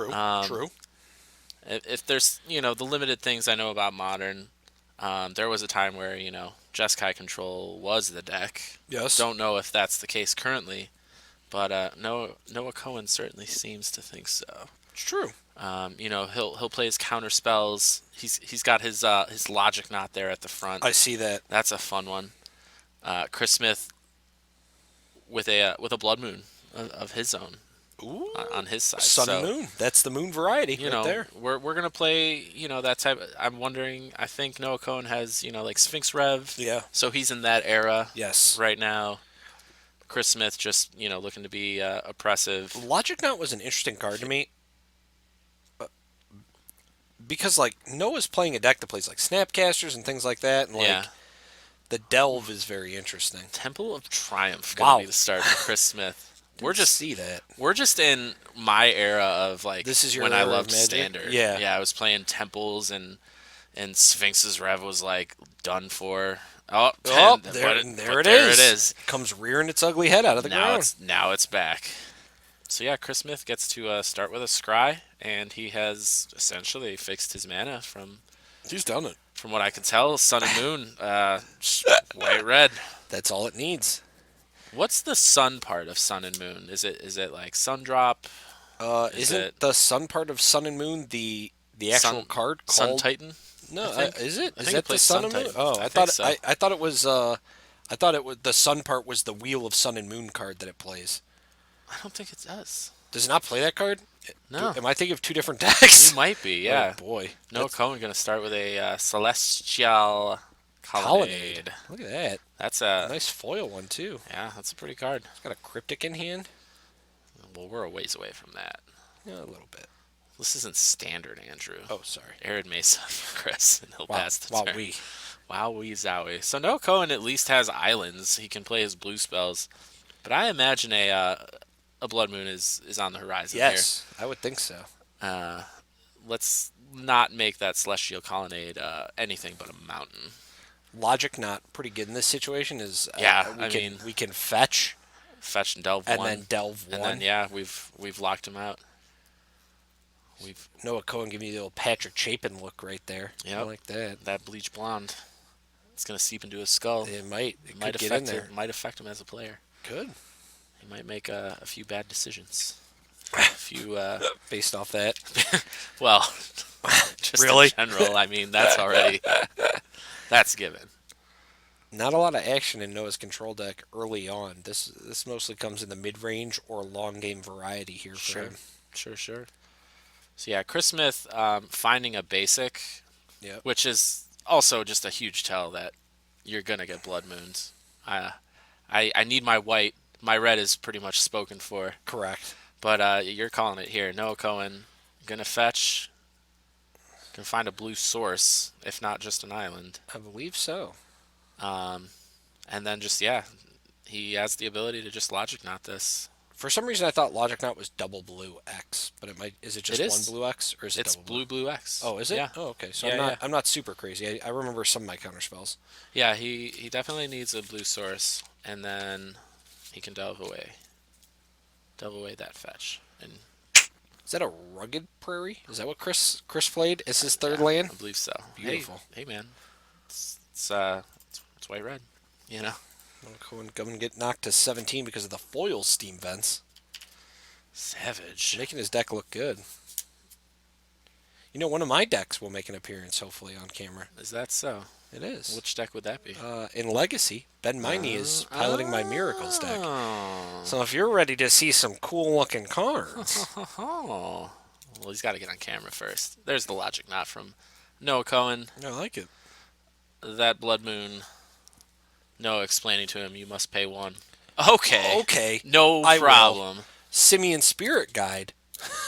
True. Um, True. if there's, the limited things I know about Modern, there was a time where, Jeskai control was the deck. Yes. Don't know if that's the case currently, but Noah Cohen certainly seems to think so. It's true. He'll play his counter spells. He's got his logic knot there at the front. I see that. That's a fun one. Chris Smith with a Blood Moon of his own Ooh. on his side. Sun and So Moon. That's the Moon variety right there. we're gonna play that type. I'm wondering. I think Noah Cohen has like Sphinx Rev, Yeah. so he's in that era Yes. right now. Chris Smith just looking to be oppressive. Logic Knot was an interesting card to me because like Noah's playing a deck that plays like Snapcasters and things like that, and like Yeah, the Delve is very interesting. Temple of Triumph Wow. gonna be the start for Chris Smith. We're Didn't just see that. we're just in my era of like This is your when I era of loved Magic? Standard. Yeah. Yeah, I was playing Temples and Sphinx's Rev was like done for. Oh, Oh, 10, there, but there it there is. it is. Comes rearing its ugly head out of the ground. Now it's back. So yeah, Chris Smith gets to start with a scry, and he has essentially fixed his mana He's done it. from what I can tell. Sun and Moon, white red. That's all it needs. What's the sun part of Sun and Moon? Is it like Sun Drop? Is Isn't it the sun part of Sun and Moon the actual card Sun called? Titan? No, I think. is it? I Is think that it the plays Sun Sun and Moon? Titan. Oh, I I think thought so. I thought it was. I thought it was the sun part was the Wheel of Sun and Moon card that it plays. I don't think it does. Does it not play that card? No. Am I thinking of two different decks? You might be, yeah. Oh boy. Noah Cohen going to start with a Celestial Colonnade. Look at that. That's a Nice foil one too. yeah, that's a pretty card. It's got a cryptic in hand. Well, we're a ways away from that. Yeah, a little bit. This isn't standard, Andrew. Oh, sorry. Arid Mesa for Chris, and he'll Wow. pass the Wow. turn. We. Wowee zowie. So Noah Cohen at least has islands. He can play his blue spells, but I imagine a Blood Moon is on the horizon Yes, I would think so. here. Let's not make that Celestial Colonnade anything but a mountain. Logic not pretty good in this situation. Is Yeah, we can fetch Fetch and delve and one, then delve and one. then yeah, we've locked him out. We've Noah Cohen give me the little Patrick Chapin look right there. I Yep. like that. that bleach blonde. It's gonna seep into his skull. It might. It might could get in affect there. it. Might affect him as a player. Could. He might make a few bad decisions. A few, Based off that. well, just Really? in general. I mean, that's already that's given. Not a lot of action in Noah's control deck early on. This mostly comes in the mid range or long game variety here for Sure, him. sure. So yeah, Chris Smith finding a basic, Yep. which is also just a huge tell that you're gonna get Blood Moons. I need my white. My red is pretty much spoken for. Correct. But you're calling it here. Noah Cohen gonna fetch. Can find a blue source, if not just an island. I believe so. And then just yeah, he has the ability to just logic knot this. For some reason, I thought Logic Knot was double blue X, but it might. Is it just It one is. blue X or is it It's double blue X. Oh, is it? Yeah. Oh, okay. So Yeah, I'm not. yeah. I'm not super crazy. I remember some of my counter spells. Yeah, he definitely needs a blue source, and then he can delve away that fetch. And Is that a rugged prairie? Is that what Chris played? Is his third land? I believe so. Beautiful. Hey man, it's white red. You know, Cohen come and get knocked to 17 because of the foil steam vents, savage. making his deck look good. You know, one of my decks will make an appearance hopefully on camera. Is that so? It is. Which deck would that be? In Legacy, Ben Miney is piloting my Miracles deck. Oh. So if you're ready to see some cool looking cards, Oh. Well, he's got to get on camera first. There's the logic knot from Noah Cohen. I like it. That Blood Moon. Noah explaining to him, you must pay one. Okay. Okay. No I will. problem. Simian Spirit Guide.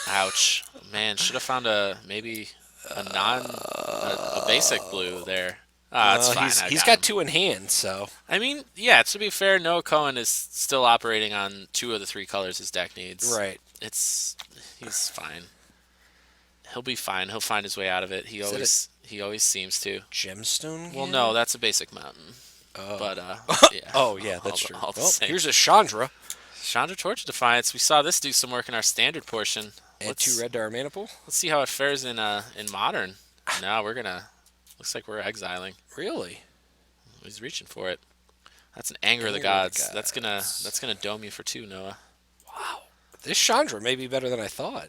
Ouch. Man, should have found maybe a basic blue there. Ah, that's fine. He's got two in hand, so. I mean, yeah, to be fair, Noah Cohen is still operating on two of the three colors his deck needs. Right. He's fine. He'll be fine. He'll find his way out of it. He always seems to. Gemstone? Well, no, that's a basic mountain. Oh. But yeah. Oh, yeah, that's all true. the same. Here's a Chandra. Chandra Torch of Defiance. We saw this do some work in our standard portion. Add 2 Let's red to our mana pool. let's see how it fares in modern. No, we're gonna. Looks like we're exiling. Really? He's reaching for it. That's an anger of the Anger of the gods. That's gonna gods. that's gonna dome you for 2, Noah. Wow. This Chandra may be better than I thought.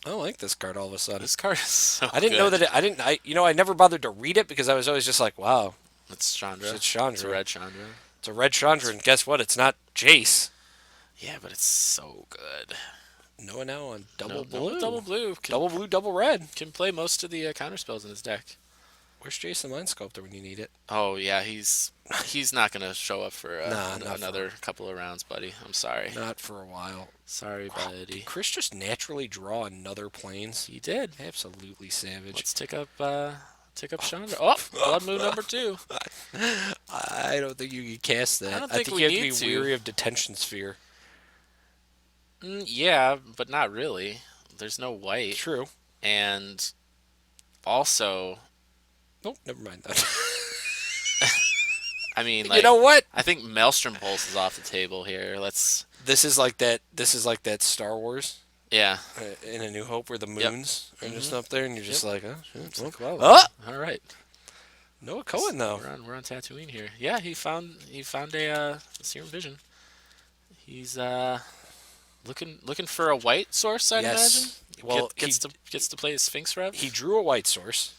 I don't like this card all of a sudden. This card is so I didn't know good. that I didn't. I never bothered to read it because I was always just like, wow, It's Chandra. it's Chandra. It's a red Chandra. It's a red Chandra, and guess what? It's not Jace. Yeah, but it's so good. Noah now on double No, blue. no double blue. Double blue, double red. Can play most of the counter spells in his deck. Where's Jace the Mind Sculptor when you need it? Oh yeah, he's not gonna show up for Not another couple of rounds, buddy. I'm sorry. Not for a while. Sorry, Wow. buddy. Did Chris just naturally draw another planes? He did. Absolutely savage. Let's take up Chandra. Oh, Blood Moon number 2. I don't think you can cast that. I don't think we you have need to to. be weary of Detention Sphere. Yeah, but not really. There's no white, True. and also, Nope, never mind that. I mean, You like, know what? I think Maelstrom Pulse is off the table here. Let's, This is like that. This is like that Star Wars yeah. in A New Hope where the Yep. moons are just up there, and you're just like, oh, shit, It's well, like, well, all right. Noah Cohen though. We're on Tatooine here. Yeah, he found a Serum Vision. He's looking for a white source, I'd imagine. Well, Gets to play his Sphinx Rev. he drew a white source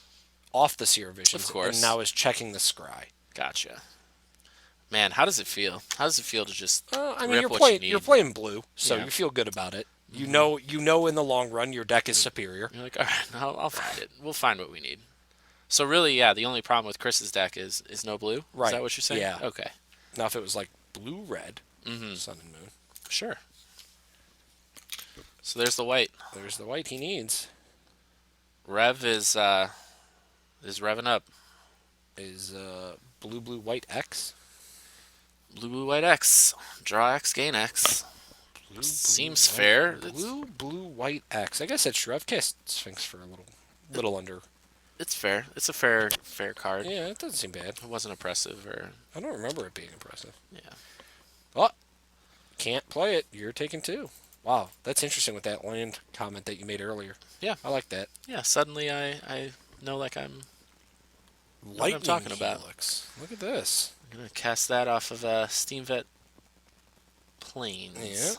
off the Seer Visions, Of course. and now is checking the scry. Gotcha. Man, how does it feel? How does it feel to just I mean, rip you're what playing. you You're need? playing blue, so Yeah. you feel good about it. You know, in the long run, your deck is superior. You're like, all right, I'll find it. We'll find what we need. So really, yeah, the only problem with Chris's deck is no blue. Right. Is that what you're saying? Yeah. Okay. Now, if it was like blue red, Mm-hmm. Sun and Moon, Sure. So there's the white. there's the white he needs. Rev is revving up. Is blue white X. Blue white X. Draw X, gain X. Blue, Seems white, fair. Blue white X. I guess that's true. I've cast Sphinx for a little under. It's fair. It's a fair card. Yeah, it doesn't seem bad. It wasn't oppressive or I don't remember it being impressive. yeah. Oh, can't play it. You're taking 2. Wow, that's interesting with that land comment that you made earlier. Yeah. I like that. Yeah. Suddenly I know like I'm Lightning talking about. Helix. Look at this. gonna cast that off of Steam Vet Plains.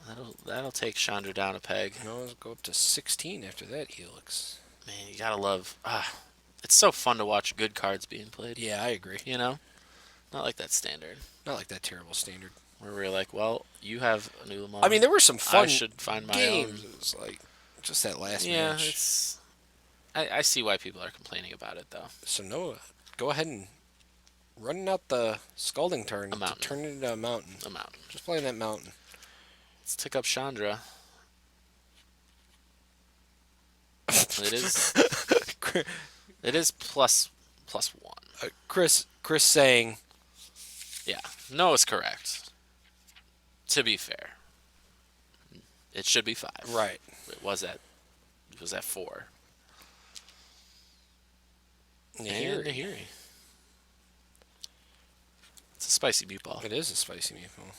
Yeah. That'll take Chandra down a peg. No, let's go up to 16 after that Helix. Man, you gotta love. It's so fun to watch good cards being played. Yeah, I agree. You know, not like that standard Not like that terrible standard. where we're like, well, you have a new Lamar. I mean, there were some fun I should find my games. own. It was like just that last Yeah, match. it's. I see why people are complaining about it though. So Noah, go ahead and running out the Scalding Turn A to mountain. turn it into a mountain. A mountain. Just playing that mountain. Let's tick up Chandra. It is. It is plus 1. Chris saying, Yeah, no is correct. To be fair, it should be 5. right. It was at 4. Nahiri. And Nahiri. It's a spicy meatball. It is a spicy meatball.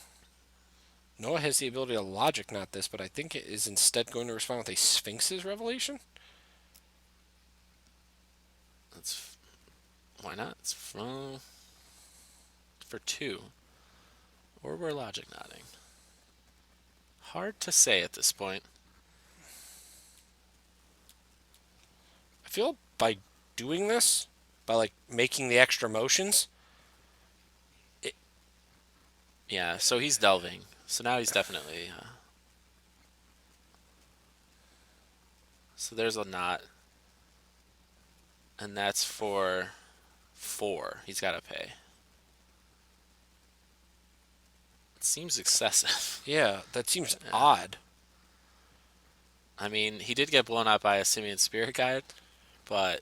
Noah has the ability to logic not this, but I think it is instead going to respond with a Sphinx's Revelation. That's why not? It's for 2, or we're logic nodding. Hard to say at this point. I feel by doing this, by like making the extra motions, Yeah, so he's delving. So now he's definitely. So there's a knot. And that's for 4. He's got to pay. It seems excessive. yeah, that seems odd. I mean, he did get blown out by a Simian Spirit Guide, but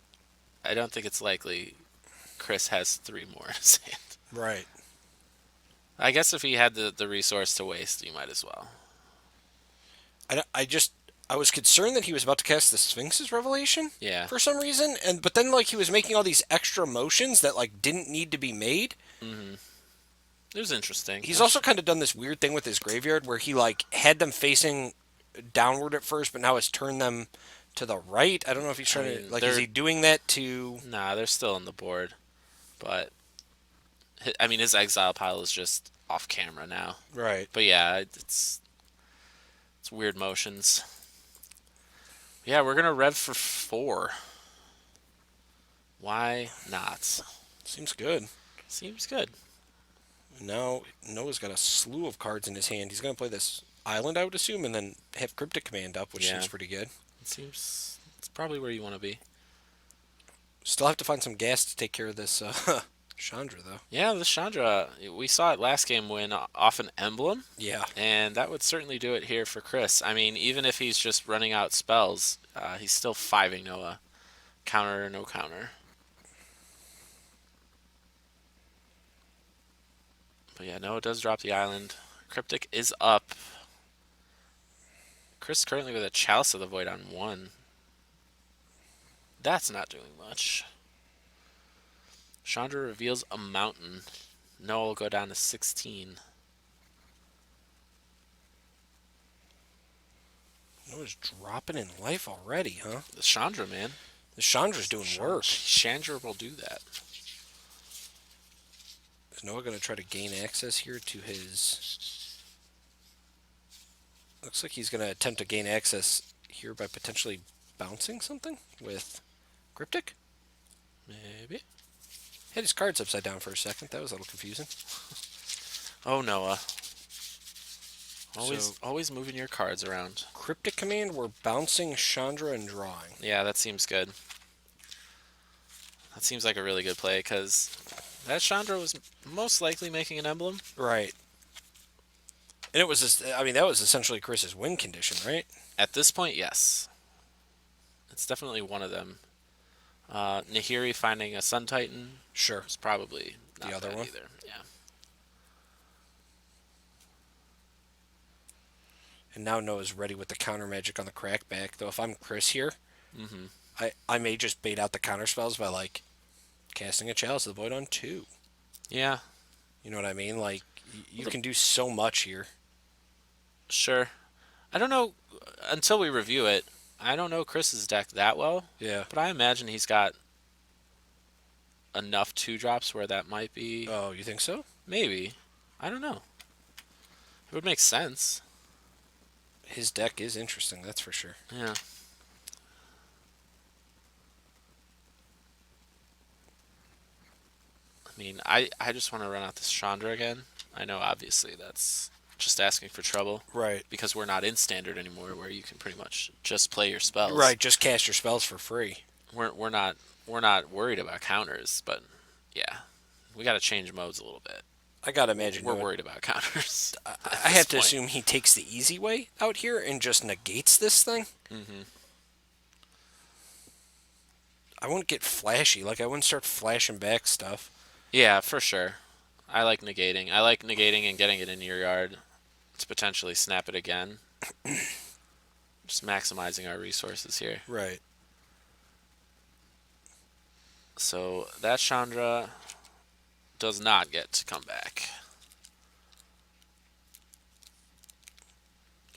I don't think it's likely Chris has 3 more in his hand. Right. I guess if he had the resource to waste, you might as well. I was concerned that he was about to cast the Sphinx's Revelation. Yeah. For some reason, but then like he was making all these extra motions that like didn't need to be made. Mm-hmm. It was interesting. He's also kind of done this weird thing with his graveyard where he like had them facing downward at first, but now has turned them to the right. I don't know if he's I trying to mean, like. Is they're he doing that to? nah, they're still on the board, but I mean, his exile pile is just off camera now. Right. But yeah, it's weird motions. Yeah, we're gonna rev for 4. Why not? Seems good. Seems good. Now Noah's got a slew of cards in his hand. He's gonna play this island, I would assume, and then have Cryptic Command up, which Yeah, seems pretty good. it seems it's probably where you want to be. Still have to find some gas to take care of this Chandra, though. Yeah, this Chandra, we saw it last game win off an emblem, Yeah. and that would certainly do it here for Chris. I mean, even if he's just running out spells, he's still 5ing Noah. Counter or no counter. But yeah, Noah does drop the island. Cryptic is up. Chris currently with a Chalice of the Void on 1. That's not doing much. Chandra reveals a mountain. Noah will go down to 16. Noah's dropping in life already, huh? The Chandra, man. The Chandra's doing work. Chandra will do that. Is Noah going to try to gain access here to his... Looks like he's going to attempt to gain access here by potentially bouncing something with Cryptic. Maybe. Had his cards upside down for a second. That was a little confusing. Oh, Noah. So- Always moving your cards around. Cryptic Command, we're bouncing Chandra and drawing. Yeah, that seems good. That seems like a really good play because that Chandra was most likely making an emblem. Right. And it was just, I mean, that was essentially Chris's win condition, right? At this point, yes. It's definitely one of them. Nahiri finding a Sun Titan Sure. is probably not The other bad one? either. Yeah. And now Noah's ready with the counter magic on the crackback. Though if I'm Chris here, I may just bait out the counter spells by like casting a Chalice of the Void on 2. Yeah, You know what I mean? Like you can do so much here. sure. I don't know until we review it. I don't know Chris's deck that well, Yeah. but I imagine he's got enough 2-drops where that might be. Oh, you think so? Maybe. I don't know. It would make sense. His deck is interesting, that's for sure. Yeah. I mean, I just want to run out this Chandra again. I know, obviously, that's just asking for trouble Right. because we're not in Standard anymore, where you can pretty much just play your spells. Right, just cast your spells for free. We're not worried about counters, but yeah, we got to change modes a little bit. I gotta imagine We're Noah- worried about counters. I have to assume he takes the easy way out here and just negates this thing. I wouldn't get flashy. Like, I wouldn't start flashing back stuff. Yeah, for sure. I like negating. I like negating and getting it in your yard to potentially snap it again. Just maximizing our resources here. Right. So that Chandra does not get to come back.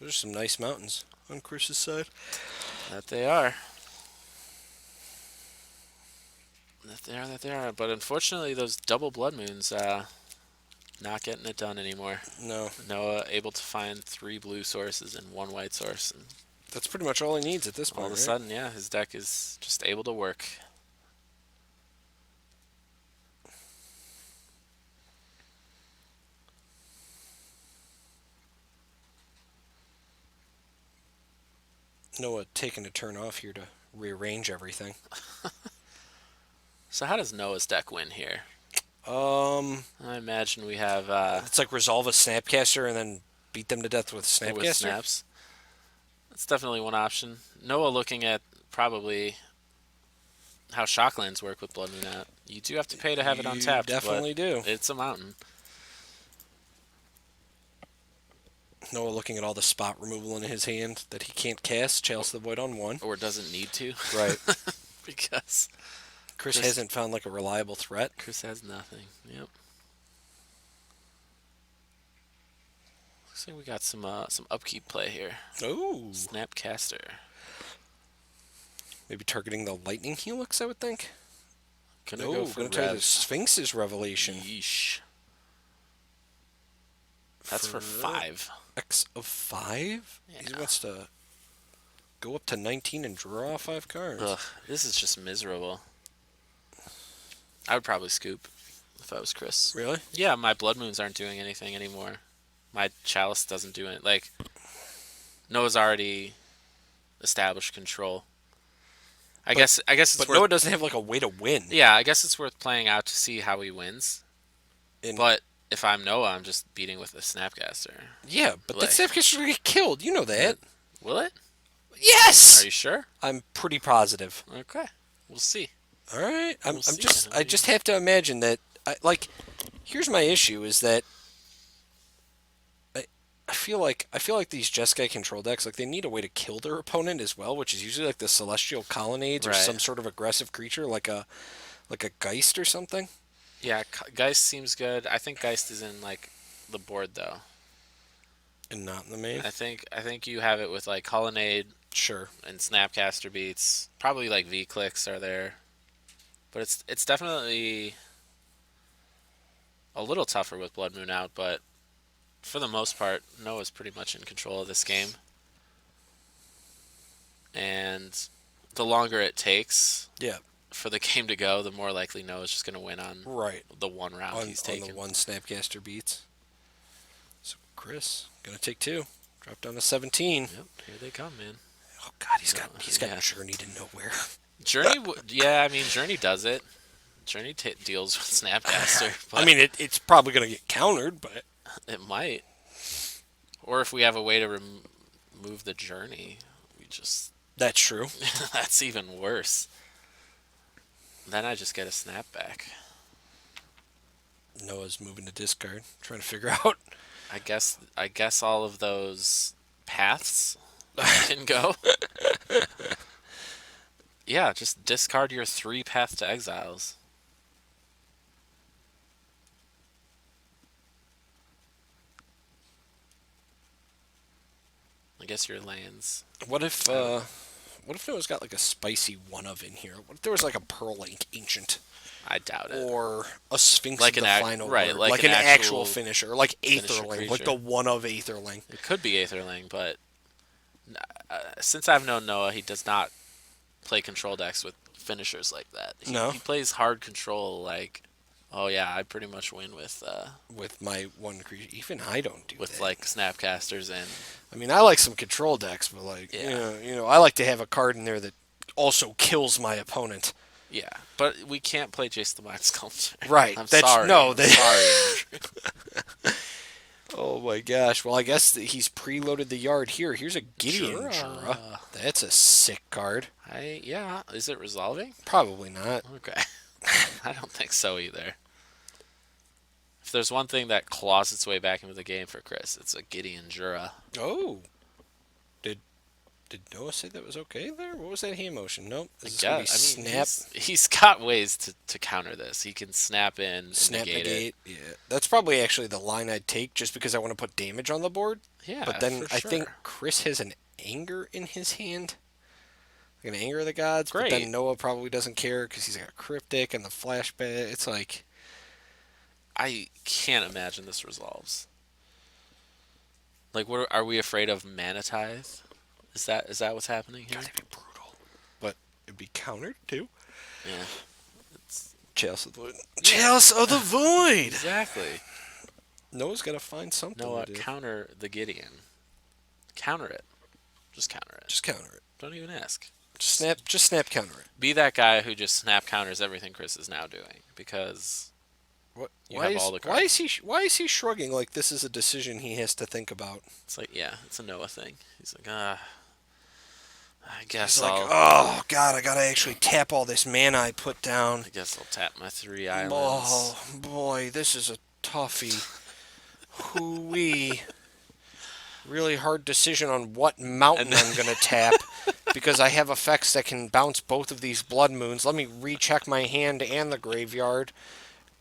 Those are some nice mountains on Chris's side. That they are. That they are. But unfortunately, those double blood moons, not getting it done anymore. No. Noah able to find 3 blue sources and 1 white source. And That's pretty much all he needs at this point, all of a right? sudden, yeah, his deck is just able to work. Noah taking a turn off here to rearrange everything. So how does Noah's deck win here? Um, I imagine we have it's like resolve a Snapcaster and then beat them to death with with Snapcaster. snaps. That's definitely one option. Noah looking at probably how Shocklands work with Blood Moon out. You do have to pay to have it You untapped. definitely do. but it's a mountain. Noah looking at all the spot removal in his hand that he can't cast. Chalice of the Void on 1. Or doesn't need to. Right. Because Chris Chris- hasn't found like a reliable threat. Chris has nothing. Yep. Looks like we got some upkeep play here. Oh. Snapcaster. Maybe targeting the Lightning Helix, I would think. Gonna go for gonna try the Rev. Sphinx's Revelation. Yeesh. That's for 5. X of 5? Yeah. He wants to go up to 19 and draw 5 cards. Ugh, this is just miserable. I would probably scoop if I was Chris. Really? Yeah, my Blood Moons aren't doing anything anymore. My Chalice doesn't do it. Like, Noah's already established control. I guess it's But worth... Noah doesn't have like a way to win. Yeah, I guess it's worth playing out to see how he wins. And But if I'm Noah, I'm just beating with a Snapcaster. yeah, but Like- that Snapcaster's gonna get killed. You know that. Will it? Yes. Are you sure? I'm pretty positive. Okay, we'll see. All right. We'll see. I just have to imagine that. Here's my issue: is that I feel like these Jeskai control decks, like, they need a way to kill their opponent as well, which is usually like the Celestial Colonnades or Right. some sort of aggressive creature, like a Geist or something. Yeah, Geist seems good. I think Geist is in like the board though. And not in the main. I think you have it with like Colonnade Sure. and Snapcaster beats. Probably like V clicks are there, but it's definitely a little tougher with Blood Moon out. But for the most part, Noah's pretty much in control of this game. And the longer it takes Yeah. for the game to go, the more likely Noah's just going to win on Right. the one round he's On taking. the one Snapcaster beats. So Chris gonna take 2. Drop down to 17. Yep, here they come, man. Oh God, he's got yeah. Journey to Nowhere. Journey, yeah, I mean, Journey does it. Journey deals with Snapcaster. But I mean, it's probably gonna get countered, but it might. Or if we have a way to remove the Journey, we just... that's true. That's even worse. Then I just get a snapback. Noah's moving to discard, trying to figure out. I guess all of those paths can go. Yeah, just discard your 3 Path to Exiles. I guess your lands. What if Noah's got like a spicy one of in here? What if there was like a Pearl Link Ancient? I doubt it. Or a Sphinx Like of the an Final right, Word. like Like an an actual actual finisher. Like finisher Aetherling. Like creature. the one of Aetherling. It could be Aetherling, but since I've known Noah, he does not play control decks with finishers like that. No? He plays hard control like, oh yeah, I pretty much win with My one creature. Even I don't do that. like Snapcasters and... I mean, I like some control decks, but like, Yeah. you know, I like to have a card in there that also kills my opponent. Yeah, but we can't play Jace the Mind Sculptor. Right. I'm That's, sorry. No, I'm sorry. Oh my gosh. Well, I guess that he's preloaded the yard here. Here's a Gideon Jura. Jura. That's a sick card. Yeah, is it resolving? Probably not. Okay. I don't think so either. If there's one thing that claws its way back into the game for Chris, it's a Gideon Jura. Oh. Did Noah say that was okay there? What was that hand motion? Nope. Is this Yeah, gonna be snap? he's got ways to counter this. He can snap in and Snap negate negate. it. Yeah. That's probably actually the line I'd take just because I want to put damage on the board. Yeah, But then for I think sure. Chris has an Anger in his hand. Like an Anger of the Gods. But Great. then Noah probably doesn't care because he's got Cryptic and the flashback. It's like... I can't imagine this resolves. Like, what are we afraid of? Mana Tithe? Is that what's happening here? God, that'd be brutal. But it'd be countered too. Yeah, Chalice of the Void. Chalice of the Void! exactly. Noah's got to find something Noah, to do. counter the Gideon. Counter it. Just counter it. Just counter it. Don't even ask. Just snap counter it. Be that guy who just snap counters everything Chris is now doing, because What? You have all the Why is he shrugging like this is a decision he has to think about? it's like, yeah, it's a Noah thing. He's like, I guess He's like, I'll oh god, I gotta actually tap all this mana I put down. I guess I'll tap my 3 islands. Oh boy, this is a toughie. Hoo-wee. Really hard decision on what mountain I'm gonna tap because I have effects that can bounce both of these blood moons. Let me recheck my hand and the graveyard.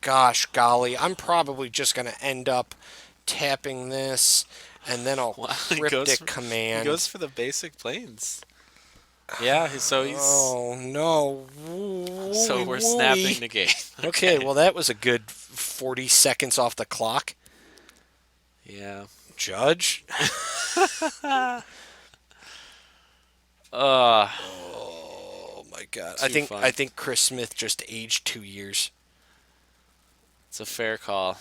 Gosh golly, I'm probably just gonna end up tapping this and then I'll Wow, cryptic he command. goes for the basic planes. Yeah, so he's Oh no! so Wooey, we're wooey. snapping the game. Okay, well that was a good 40 seconds off the clock. Yeah. Judge. Uh, Oh my God! Too fun. I think Chris Smith just aged 2 years. it's a fair call.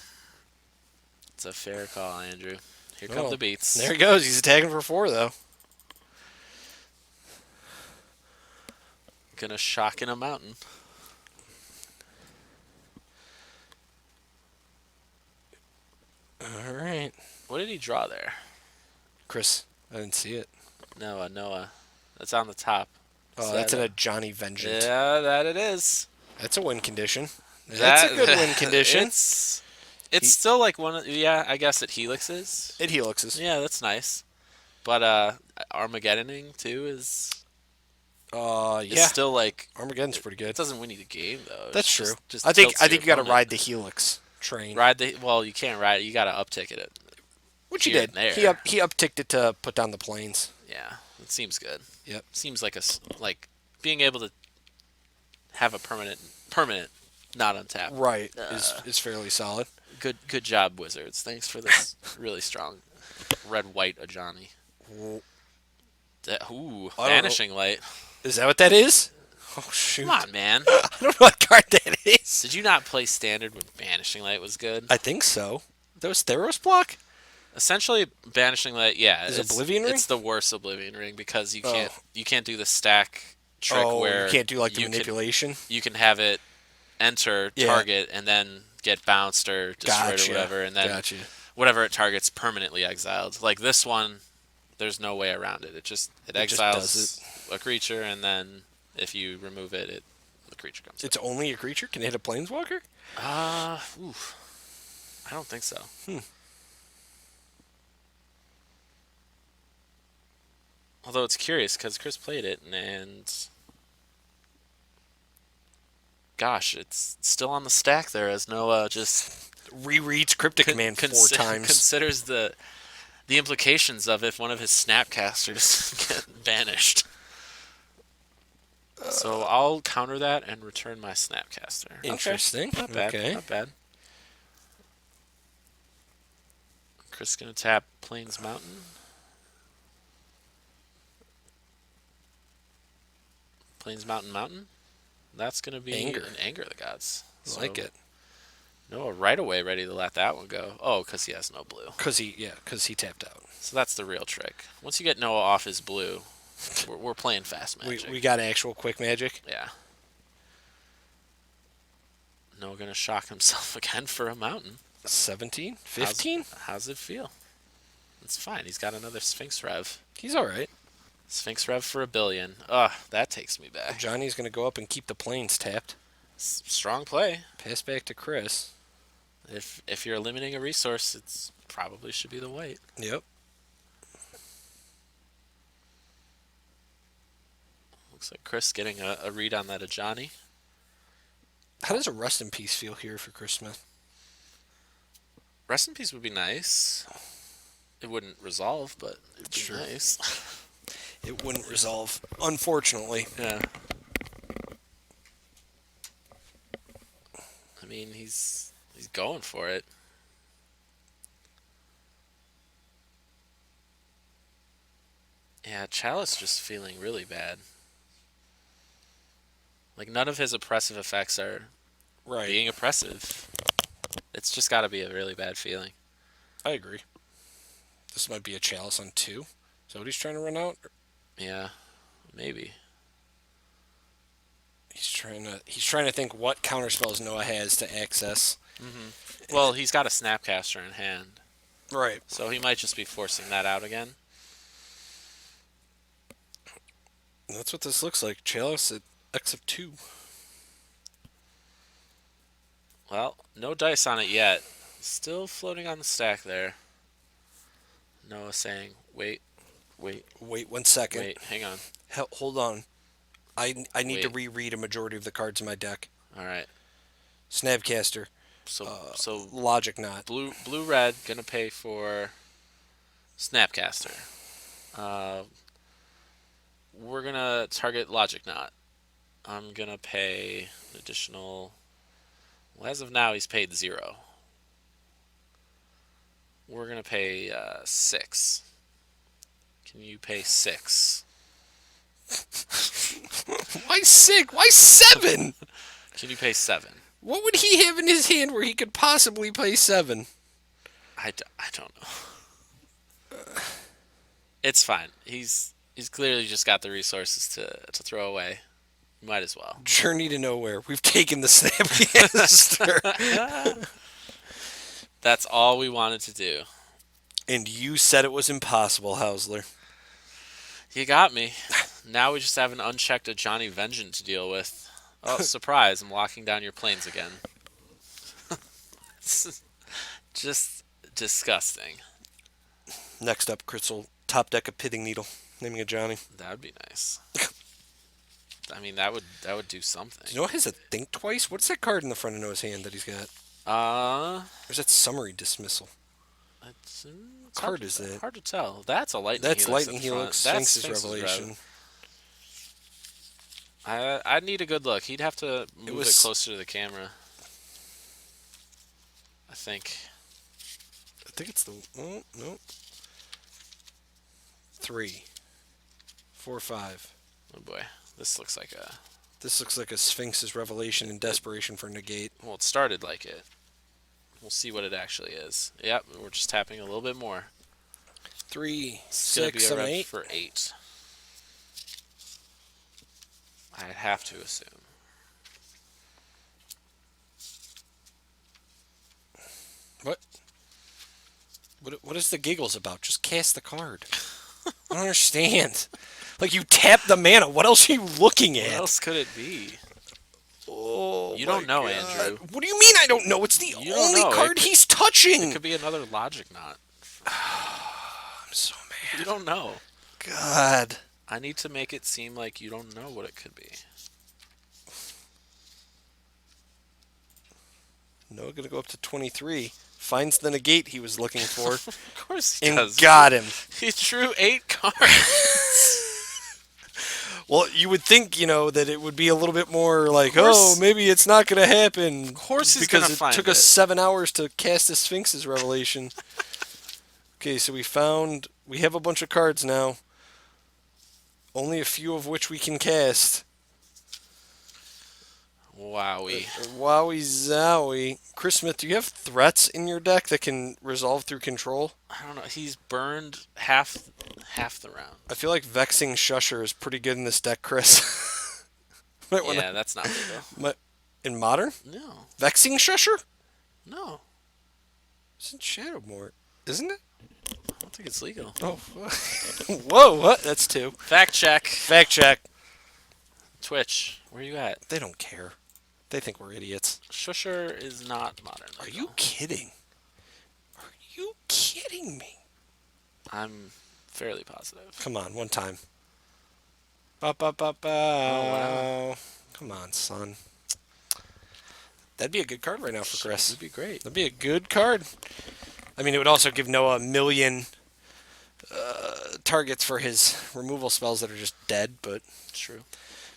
It's a fair call, Andrew. Here come Oh, the beats. there he goes. He's attacking for 4 though. Gonna shock in a mountain. All right, What did he draw there? Chris. I didn't see it. Noah. That's on the top. Oh, Is that's that a Johnny Vengeance. Yeah, that it is. That's a win condition. That's a good win condition. It's still like one of, yeah, I guess it helixes. It helixes. Yeah, that's nice. But Armageddoning too is Yeah. still like Armageddon's pretty it good. doesn't win you the game though. That's It's true. Just I think tilts your you got to opponent. ride the helix train. Well, you can't ride it. You got to uptick it. Which he here did. and there. He upticked it to put down the planes. Yeah, it seems good. Yep. Seems like like being able to have a permanent not untapped. Right. Is fairly solid. Good job, Wizards. Thanks for this really strong red-white Ajani. Well, Ooh, I don't know. Vanishing Light. is that what that is? Oh shoot! Come on, man. I don't know what card that is. Did you not play Standard when Vanishing Light was good? I think so. That was Theros block. Essentially, Vanishing Light, yeah, Is it's, Oblivion Ring? It's the worst Oblivion Ring because you Oh. can't do the stack trick where you can't do like the you manipulation. you can have it enter Yeah. target and then get bounced or destroyed Gotcha. or whatever, and then Gotcha. whatever it targets permanently exiled. Like this one, there's no way around it. It just exiles does a creature, and then if you remove it, the creature comes. It's only a creature. Can it hit a planeswalker? Oof. I don't think so. Although it's curious because Chris played it and gosh, it's still on the stack there as Noah just Rereads Cryptic Command 4 times. considers the implications of if one of his snapcasters get banished. So I'll counter that and return my snapcaster. Interesting. Okay. Not bad. Okay. Not bad. Chris gonna tap Plains Mountain. Plains Mountain. That's gonna be Anger. an Anger of the Gods. I like it. Noah right away ready to let that one go. Oh, because he has no blue. Cause he tapped out. So that's the real trick. Once you get Noah off his blue, we're playing fast magic. We got actual quick magic. Yeah. Noah gonna shock himself again for a mountain. 17? 15? How's it feel? It's fine. He's got another Sphinx Rev. He's all right. Sphinx Rev for $1 billion. Ugh, that takes me back. Johnny's gonna go up and keep the planes tapped. Strong play. Pass back to Chris. If you're limiting a resource, it's probably should be the white. Yep. Looks like Chris getting a read on that Ajani. How does a rest in peace feel here for Chris Smith? Rest in peace would be nice. It wouldn't resolve, but it'd be Sure. nice. It wouldn't resolve, unfortunately. Yeah. I mean, he's going for it. Yeah, Chalice just feeling really bad. Like, none of his oppressive effects are Right. being oppressive. It's just got to be a really bad feeling. I agree. This might be a chalice on 2. Is that what he's trying to run out? Yeah, maybe. He's trying to think what counterspells Noah has to access. Well, he's got a Snapcaster in hand, Right. so he might just be forcing that out again. That's what this looks like. Chalice at X of 2. Well, no dice on it yet. Still floating on the stack there. Noah saying, wait, Wait 1 second. wait, hang on. Hold on. I need to Wait. reread a majority of the cards in my deck. All right. Snapcaster. So Logic Knot. blue red gonna pay for Snapcaster. We're gonna target Logic Knot. I'm gonna pay an additional. Well, as of now, he's paid 0. We're gonna pay 6. Can you pay 6? Why 6? Why 7? Can you pay 7? What would he have in his hand where he could possibly play 7? I don't know. It's fine. He's clearly just got the resources to throw away. Might as well. Journey to nowhere. We've taken the Snapcaster. That's all we wanted to do. And you said it was impossible, Hausler. You got me. Now we just have an unchecked Johnny Vengeance to deal with. Oh, surprise. I'm locking down your planes again. Just disgusting. Next up, Crystal, top deck a Pitting Needle. Naming a Johnny. That would be nice. I mean, that would do something. Do you know what has a Think Twice? What's that card in the front of his hand that he's got? Or is that Summary Dismissal? It's card is that? Hard to tell. That's a Lightning That's Helix. Lightning in front. Helix, That's Sphinx's Revelation. I'd need a good look. He'd have to move it closer to the camera. I think it's the... Oh, no. 3, 4, 5. Oh boy. This looks like a... This looks like a Sphinx's Revelation and Desperation for Negate. Well, it started like it. We'll see what it actually is. Yep, we're just tapping a little bit more. 3, It's 6, gonna be a and rep 8. for 8. I'd have to assume. What? What is the giggles about? Just cast the card. I don't understand. Like, you tap the mana. What else are you looking at? What else could it be? Oh, You don't know, God. Andrew. What do you mean I don't know? It's the You don't only know. card he's touching. It could be another Logic Knot. I'm so mad. You don't know. God. I need to make it seem like you don't know what it could be. Noah gonna go up to 23. Finds the negate he was looking for. Of course he and does. got him. He drew 8 cards. Well, you would think, that it would be a little bit more like, course- maybe it's not going to happen. Of course he's because gonna it find took it. us 7 hours to cast the Sphinx's Revelation. Okay, so we have a bunch of cards now. Only a few of which we can cast. Wowie. Wowie zowie. Chris Smith, do you have threats in your deck that can resolve through control? I don't know. He's burned half the round. I feel like Vexing Shusher is pretty good in this deck, Chris. Yeah, that's not legal. In Modern? No. Vexing Shusher? No. It's in Shadowmoor, isn't it? I don't think it's legal. Oh, whoa! What? That's 2. Fact check. Fact check. Twitch. Where you at? They don't care. They think we're idiots. Shusher is not modern. Are you kidding? Are you kidding me? I'm fairly positive. Come on, one time. Ba ba ba ba. Oh, wow. Come on, son. That'd be a good card right now for Chris. That'd be great. That'd be a good card. I mean, it would also give Noah a million targets for his removal spells that are just dead, but True.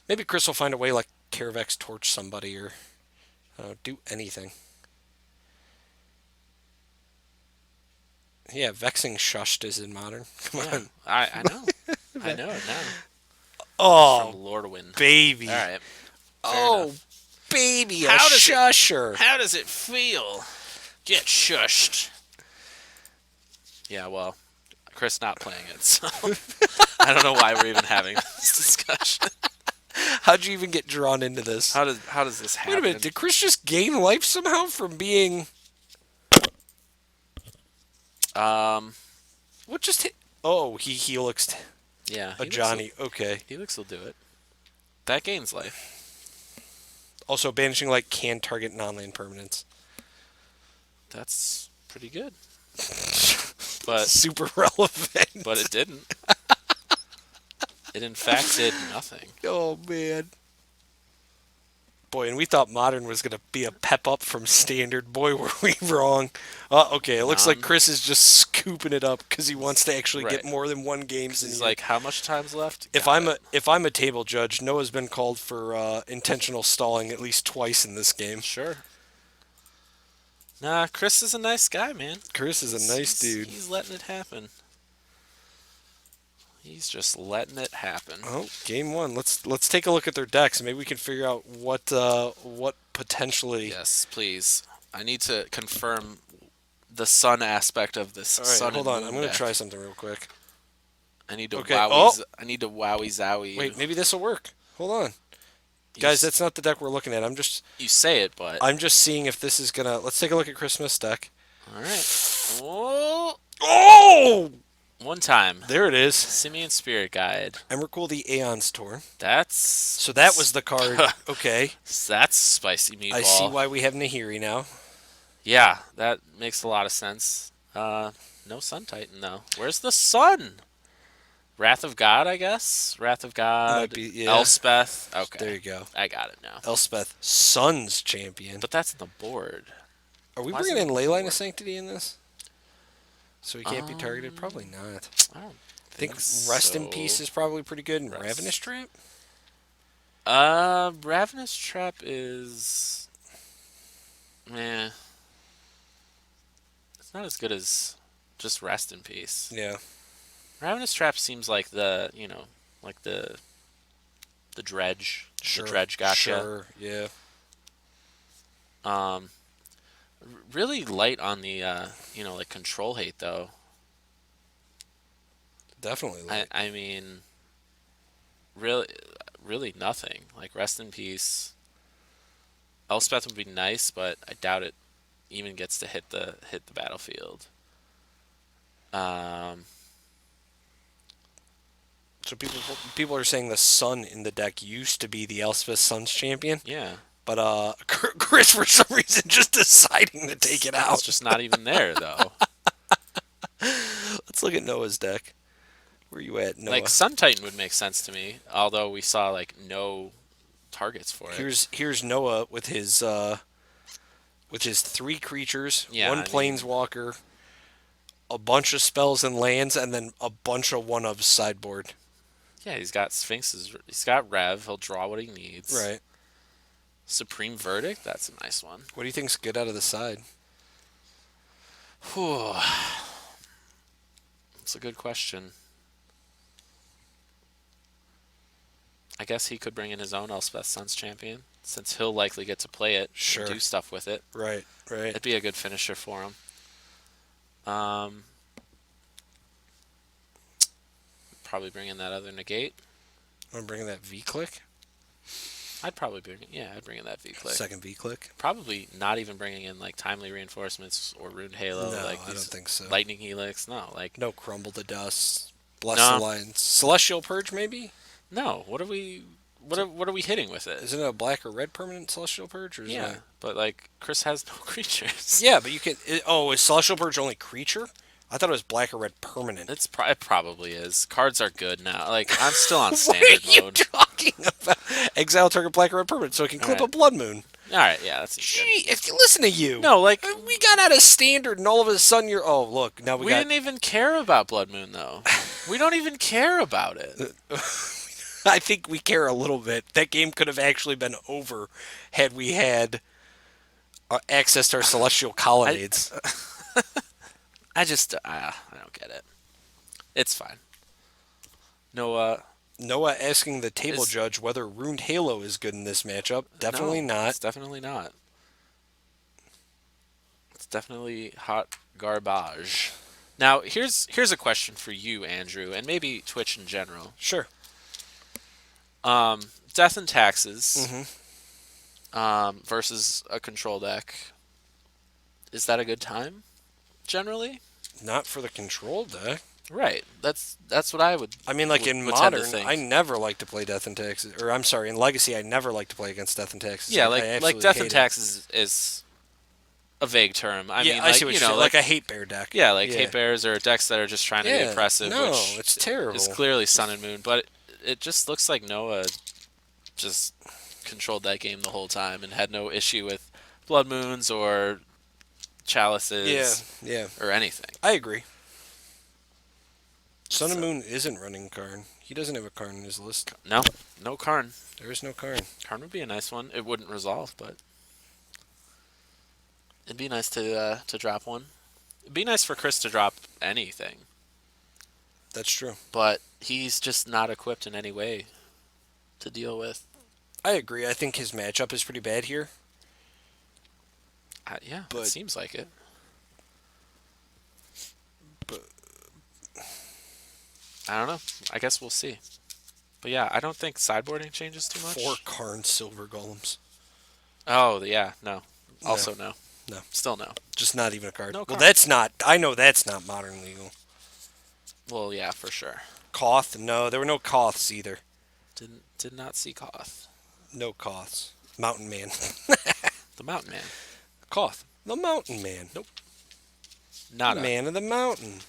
maybe Chris will find a way, like Caravex torch somebody or do anything. Yeah, Vexing Shushed is in Modern. Come on. I know. I know it now. Oh, From Lordwind. baby. All right. Oh, baby, a How does it- shusher. How does it feel? Get shushed. Yeah, well, Chris not playing it, so I don't know why we're even having this discussion. How'd you even get drawn into this? How does this happen? Wait a minute, did Chris just gain life somehow from being... What just hit? Oh, he helixed Yeah, a Johnny. Okay. Helix will do it. That gains life. Also, banishing like can target non-land permanents. That's pretty good. But Super relevant. but it didn't. It in fact did nothing. Oh man. Boy, and we thought Modern was going to be a pep up from Standard. Boy, were we wrong. Okay, it looks like Chris is just scooping it up because he wants to actually get more than one games in He's here. like, how much time's left? If I'm a table judge, Noah's been called for intentional stalling at least twice in this game. Sure. Nah, Chris is a nice guy, man. Chris is a nice dude. He's letting it happen. He's just letting it happen. Oh, game one. Let's take a look at their decks. Maybe we can figure out what potentially. Yes, please. I need to confirm the sun aspect of this. All right, Sun hold and on. Moon I'm gonna deck. try something real quick. I need to Okay. I need to wowie zowie. Wait, maybe this will work. Hold on, guys. That's not the deck we're looking at. You say it, but I'm just seeing if this is gonna. Let's take a look at Christmas deck. all right. Oh, Oh! one time. There it is. Simian Spirit Guide. Emrakul the Aeon's Tour. That's So that was the card. Okay. That's a spicy meatball. I see why we have Nahiri now. Yeah, that makes a lot of sense. No Sun Titan though. Where's the sun? Wrath of God, I guess. Wrath of God. Might be, yeah. Elspeth. Okay. There you go. I got it now. Elspeth, Sun's champion. But that's the board. Are we Why bringing is in it Leyline board? of Sanctity in this? So he can't be targeted? Probably not. I don't I think think Rest in so. Peace is probably pretty good. And Rest. Ravenous Trap? Ravenous Trap is... Meh. It's not as good as just Rest in Peace. Yeah. Ravenous Trap seems like the, like the dredge. Sure. The dredge gotcha. Sure, yeah. Really light on the, like control hate though. Definitely. I mean, really nothing. Like Rest in Peace. Elspeth would be nice, but I doubt it even gets to hit the battlefield. So people are saying the Sun in the deck used to be the Elspeth Sun's champion, Yeah. but Chris for some reason just deciding to take it out. It's just not even there though. Let's look at Noah's deck. Where you at, Noah? Like Sun Titan would make sense to me, although we saw like no targets for it. Here's Noah with his 3 creatures, Yeah, one I mean- planeswalker, a bunch of spells and lands, and then a bunch of 1-ofs sideboard. Yeah, he's got Sphinxes. He's got Rev. He'll draw what he needs. Right. Supreme Verdict. That's a nice one. What do you think's good out of the side? Whew. That's a good question. I guess he could bring in his own Elspeth Sun's champion, since he'll likely get to play it Sure. and do stuff with it. Right. It'd be a good finisher for him. Probably bring in that other negate. I'm bringing that V-click. I'd bring in that V-click. Second V-click. Probably not even bringing in like timely reinforcements or Ruined Halo. No, like I these don't think so. Lightning Helix. No, like No Crumble to Dust. Bless No. the Lines. Celestial Purge, maybe? no. What are we hitting with it? Isn't it a black or red permanent Celestial Purge? Or is Yeah, it but like Chris has no creatures. yeah, but you can... is Celestial Purge only creature? I thought it was black or red permanent. It probably is. Cards are good now. Like I'm still on What standard are you mode. talking about? Exile target black or red permanent so it can clip Alright. a Blood Moon. All right, yeah, that's good. Gee, if you listen to you. No, like We got out of standard and all of a sudden you're... Oh, look, now we we got... didn't even care about Blood Moon though. We don't even care about it. I think we care a little bit. That game could have actually been over had we had access to our Celestial Colonnades. I don't get it. It's fine. Noah. Noah asking the table Is- judge whether Ruined Halo is good in this matchup. Definitely No, not. It's definitely not. It's definitely hot garbage. Now, here's a question for you, Andrew, and maybe Twitch in general. Sure. Death and Taxes Mm-hmm. versus a control deck. Is that a good time? Generally, Not for the control deck. right. That's what I would. I mean, like in would tend to Modern, think. I never like to play Death and Taxes. Or I'm sorry, in Legacy, I never like to play against Death and Taxes. Yeah, I like absolutely Death hate and it. Taxes is a vague term. I Yeah, mean, I like, see what you you're know, saying. Like a hate bear deck. yeah, like Yeah. hate bears or decks that are just trying to be Yeah, impressive. no, which it's terrible. is clearly Sun and Moon, but it just looks like Noah just controlled that game the whole time and had no issue with blood moons or chalices Yeah. or anything. I agree. Sun and So- Moon isn't running Karn. He doesn't have a Karn in his list. No, no Karn. There is no Karn. Karn would be a nice one. It wouldn't resolve, but it'd be nice to drop one. It'd be nice for Chris to drop anything, That's true. but he's just not equipped in any way to deal with. I agree. I think his matchup is pretty bad here. Yeah, But- it seems like it. But I don't know. I guess we'll see. But yeah, I don't think sideboarding changes too much. 4 Karn Silver Golems. Oh, yeah, no. Also no. No. Still no. Just not even a card. No Well, Karn. that's not. I know that's not modern legal. Well, yeah, for sure. Koth? No, there were no Koths either. Did not see Koth. No Koths. Mountain Man. The Mountain Man. Koth. The Mountain Man. Nope. Not a, Man of the Mountain.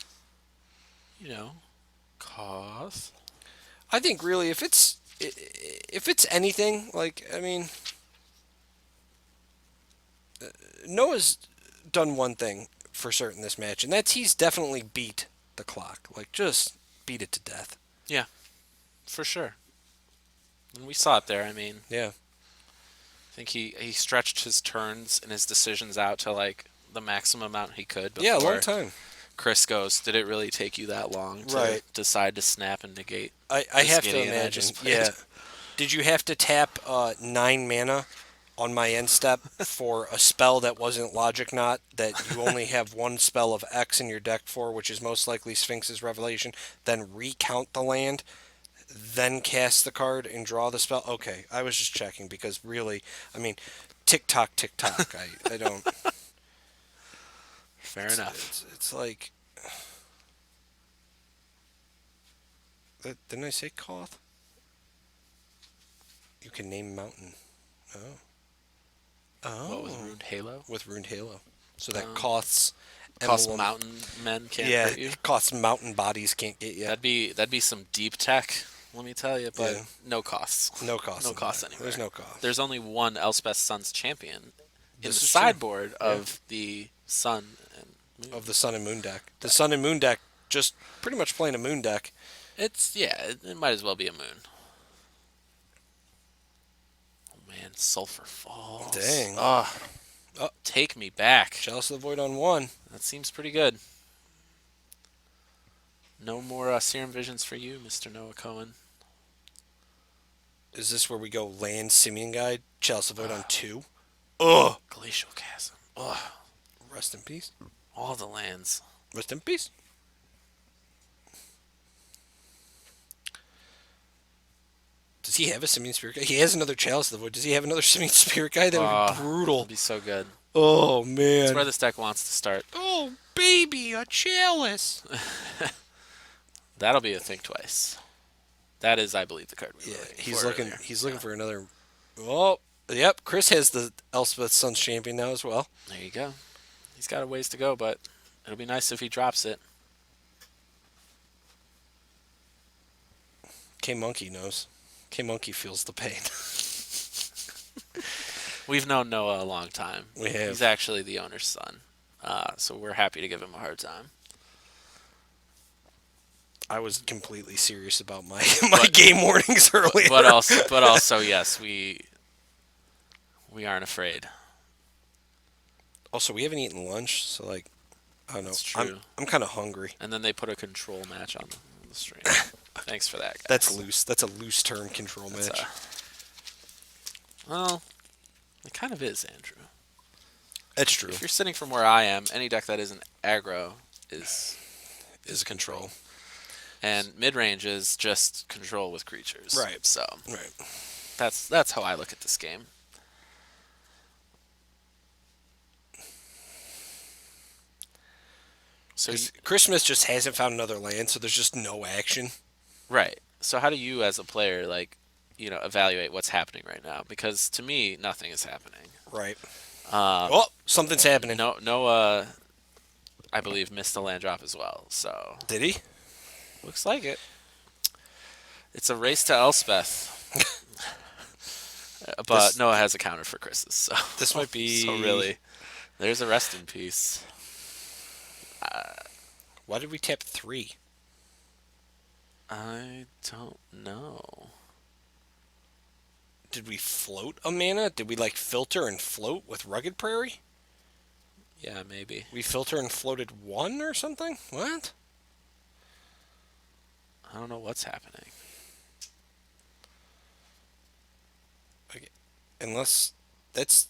Koth. I think really if it's anything, like, I mean, Noah's done one thing for certain this match, and that's he's definitely beat the clock. Like, just beat it to death. Yeah, for sure. And we saw it there. I mean, Yeah. I think he stretched his turns and his decisions out to like the maximum amount he could before Yeah, a long time. Chris goes, did it really take you that long to Right. decide to snap and negate? I this have to Gideon I imagine. just played? Yeah. Did you have to tap 9 mana on my end step for a spell that wasn't Logic Knot, that you only have one spell of X in your deck for, which is most likely Sphinx's Revelation, then recount the land, then cast the card and draw the spell? Okay, I was just checking because really, I mean, tick-tock, tick-tock. I don't... Fair enough. It's like... Didn't I say Koth? You can name mountain. Oh. Oh. What was Ruined Halo? With Ruined Halo. So that Koth's Cost emblem- mountain men can't yeah, hurt you. Koth's mountain bodies can't get you. That'd be some deep tech, let me tell you, but Yeah. no costs. No cost. No in cost there. anywhere. There's no cost. There's only one Elspeth Sun's champion in This the is true. sideboard of the Sun and Moon. Of the Sun and Moon deck. The Sun and Moon deck, just pretty much playing a Moon deck. It might as well be a moon. Oh man, Sulphur Falls. Dang. Oh, take me back. Chalice of the Void on 1. That seems pretty good. No more Serum Visions for you, Mr. Noah Cohen. Is this where we go land Simeon Guide? Chalice of the Void on 2? Ugh. Glacial Chasm. Ugh. Rest in peace. All the lands. Rest in peace. Does he have a Simeon Spirit Guide? He has another Chalice of the Void. Does he have another Simeon Spirit Guide? That would be brutal. That'd be so good. Oh, That's man. where this deck wants to start. Oh, baby, a Chalice. That'll be a think twice. That is, I believe, the card we were Yeah, looking he's for looking. earlier. He's looking for another. Oh, yep. Chris has the Elspeth Suns champion now as well. There you go. He's got a ways to go, but it'll be nice if he drops it. K Monkey knows. K Monkey feels the pain. We've known Noah a long time. We have. He's actually the owner's son, so we're happy to give him a hard time. I was completely serious about my game warnings earlier. But also, yes, we aren't afraid. Also, we haven't eaten lunch, so like, I don't know. That's true. I'm kind of hungry. And then they put a control match on the stream. Thanks for that, guys. That's loose. That's a loose term control That's, match. well, it kind of is, Andrew. That's true. If you're sitting from where I am, any deck that isn't aggro is control. and mid range is just control with creatures. Right. So Right. that's how I look at this game. So Christmas just hasn't found another land, so there's just no action. right. So how do you, as a player, evaluate what's happening right now? Because to me, nothing is happening. Right. Oh, something's happening. Noah, I believe, missed a land drop as well. So Did he? looks like it. It's a race to Elspeth. But This- Noah has a counter for Chris's, so This might be... so really, there's a rest in peace. Why did we tap 3? I don't know. Did we float a mana? Did we like filter and float with Rugged Prairie? Yeah, maybe. We filter and floated 1 or something? What? I don't know what's happening. Okay. Unless that's...